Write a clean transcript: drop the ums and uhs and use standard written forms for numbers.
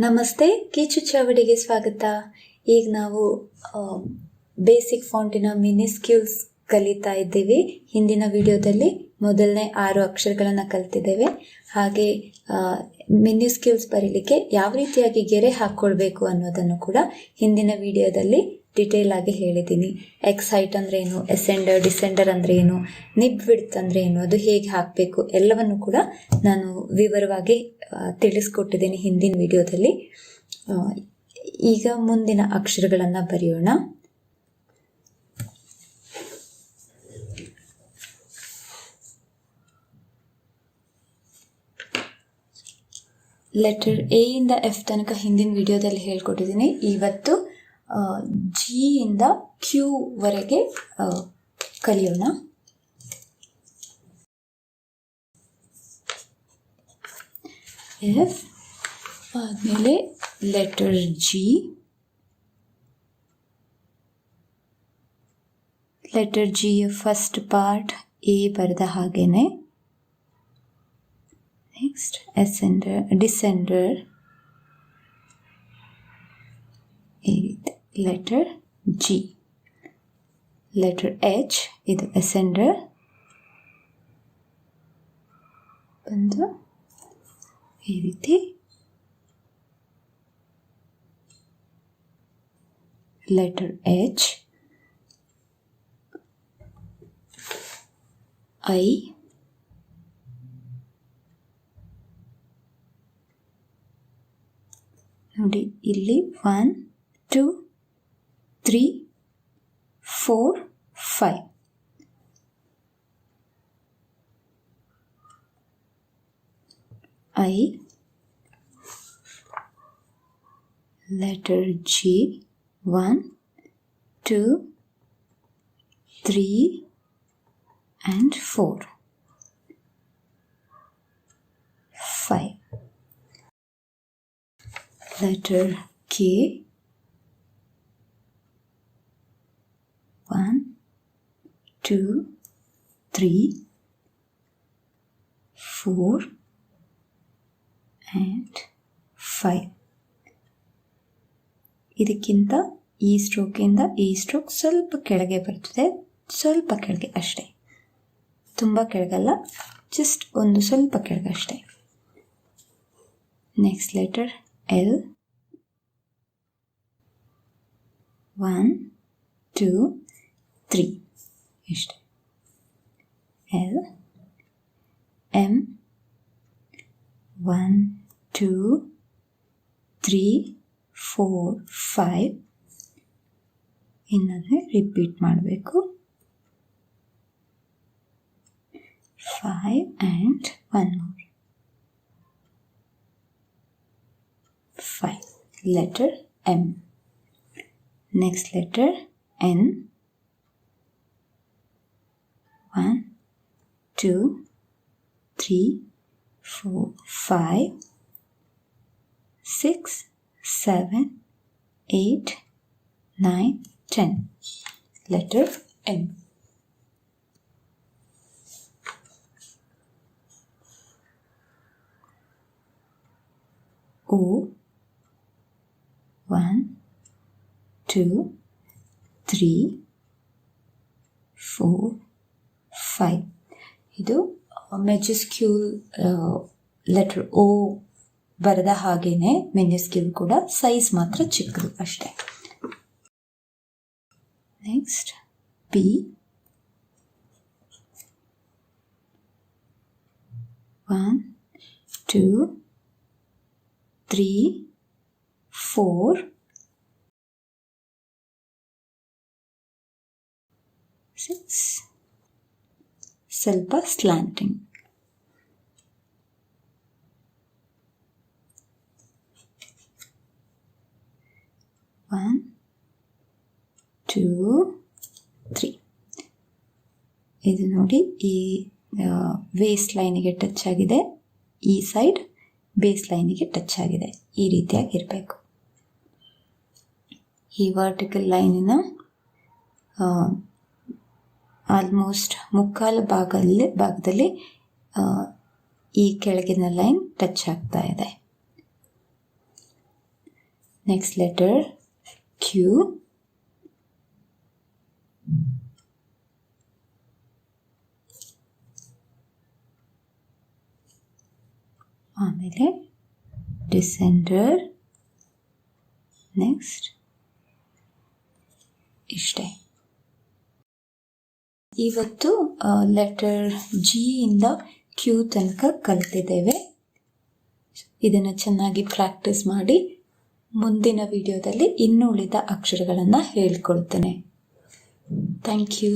ನಮಸ್ತೆ, ಗೀಚು ಚಾವಡಿಗೆ ಸ್ವಾಗತ. ಈಗ ನಾವು ಬೇಸಿಕ್ ಫಾಂಟಿನ ಮಿನಿಸ್ಕ್ಯೂಲ್ಸ್ ಕಲಿತಾ ಇದ್ದೀವಿ. ಹಿಂದಿನ ವಿಡಿಯೋದಲ್ಲಿ ಮೊದಲನೇ 6 ಅಕ್ಷರಗಳನ್ನು ಕಲಿತಿದ್ದೇವೆ. ಹಾಗೆ ಮಿನಿಸ್ಕ್ಯೂಲ್ಸ್ ಬರೀಲಿಕ್ಕೆ ಯಾವ ರೀತಿಯಾಗಿ ಗೆರೆ ಹಾಕ್ಕೊಳ್ಬೇಕು ಅನ್ನೋದನ್ನು ಕೂಡ ಹಿಂದಿನ ವಿಡಿಯೋದಲ್ಲಿ ಡಿಟೇಲ್ ಆಗಿ ಹೇಳಿದ್ದೀನಿ. ಎಕ್ಸ್ ಹೈಟ್ ಅಂದರೆ ಏನು, ಎಸೆಂಡರ್ ಡಿಸೆಂಡರ್ ಅಂದರೆ ಏನು, ನಿಬ್-ವಿಡ್ತ್ ಅಂದರೆ ಏನು, ಅದು ಹೇಗೆ ಹಾಕಬೇಕು ಎಲ್ಲವನ್ನು ಕೂಡ ನಾನು ವಿವರವಾಗಿ ತಿಳಿಸ್ಕೊಟ್ಟಿದ್ದೀನಿ ಹಿಂದಿನ ವಿಡಿಯೋದಲ್ಲಿ. ಈಗ ಮುಂದಿನ ಅಕ್ಷರಗಳನ್ನು ಬರೆಯೋಣ. ಲೆಟರ್ ಎ ಇಂದ ಎಫ್ ತನಕ ಹಿಂದಿನ ವಿಡಿಯೋದಲ್ಲಿ ಹೇಳ್ಕೊಟ್ಟಿದ್ದೀನಿ. ಇವತ್ತು ಜಿ ಇಂದ ಕ್ಯೂ ವರೆಗೆ ಕಲಿಯೋಣ. ಎಫ್ ಆದಮೇಲೆ ಲೆಟರ್ ಜಿ, ಲೆಟರ್ ಜಿಯ ಫಸ್ಟ್ ಪಾರ್ಟ್ ಎ ಬರೆದ ಹಾಗೇನೆ. ನೆಕ್ಸ್ಟ್ ಎಸೆಂಡರ್ ಡಿಸೆಂಡರ್, ಈ ರೀತಿ ಲೆಟರ್ ಜಿ. ಲೆಟರ್ ಎಚ್, ಇದು ಎಸೆಂಡರ್ ಬಂದು ಈ ರೀತಿ. ಲೆಟರ್ ಎಚ್, ಐ, ನೋಡಿ ಇಲ್ಲಿ 1 2 3 4 5. I, letter G, 1 2 3 and 4 5. Letter K, 1 2 3 4 and 5. ಇದಕ್ಕಿಂತ ಈ ಸ್ಟ್ರೋಕಿಂದ ಈ ಸ್ಟ್ರೋಕ್ ಸ್ವಲ್ಪ ಕೆಳಗೆ ಬರ್ತದೆ, ಸ್ವಲ್ಪ ಕೆಳಗೆ ಅಷ್ಟೇ, ತುಂಬ ಕೆಳಗಲ್ಲ, ಜಸ್ಟ್ ಒಂದು ಸ್ವಲ್ಪ ಕೆಳಗೆ ಅಷ್ಟೇ. ನೆಕ್ಸ್ಟ್ ಲೆಟರ್ ಎಲ್, 1 2 3 ಇಷ್ಟೇ. ಎಲ್. ಎಮ್, 1 2 3 4 5. ಇನ್ನೊಂದು ರಿಪೀಟ್ ಮಾಡಬೇಕು. 5 and 1 more. 5. Letter M. Next letter N. 1 2 3 4 5 6 7 8 9 10. Letter N. O, 1 2 3 4 5. ಇದು ಮೆಜಸ್ಕ್ಯೂಲ್ ಲೆಟರ್ ಓ ಬರೆದ ಹಾಗೇನೆ ಮಿನಿಸ್ಕ್ಯೂಲ್ ಕೂಡ, ಸೈಜ್ ಮಾತ್ರ ಚಿಕ್ಕದು ಅಷ್ಟೇ. Next P, 1 2 3 4 6. ಸ್ವಲ್ಪ ಸ್ಲ್ಯಾಂಟಿಂಗ್. 1 2 3. ಇದು ನೋಡಿ, ಈ ವೇಸ್ಟ್ ಲೈನಿಗೆ ಟಚ್ ಆಗಿದೆ, ಈ ಸೈಡ್ ಬೇಸ್ ಲೈನಿಗೆ ಟಚ್ ಆಗಿದೆ. ಈ ರೀತಿಯಾಗಿರಬೇಕು. ಈ ವರ್ಟಿಕಲ್ ಲೈನಿನ ಆಲ್ಮೋಸ್ಟ್ ಮುಕ್ಕಾಲು ಭಾಗದಲ್ಲಿ ಈ ಕೆಳಗಿನ ಲೈನ್ ಟಚ್ ಆಗ್ತಾ ಇದೆ. ನೆಕ್ಸ್ಟ್ ಲೆಟರ್ ಕ್ಯೂ, ಆಮೇಲೆ ಡಿಸೆಂಡರ್, ನೆಕ್ಸ್ಟ್ ಇಷ್ಟೇ. ಇವತ್ತು ಲೆಟರ್ ಜಿ ಇಂದ ಕ್ಯೂ ತನಕ ಕಲ್ತಿದ್ದೇವೆ. ಇದನ್ನು ಚೆನ್ನಾಗಿ ಪ್ರಾಕ್ಟೀಸ್ ಮಾಡಿ ಮುಂದಿನ ವಿಡಿಯೋದಲ್ಲಿ ಇನ್ನುಳಿದ ಅಕ್ಷರಗಳನ್ನು ಹೇಳ್ಕೊಳ್ತೇನೆ. Thank you.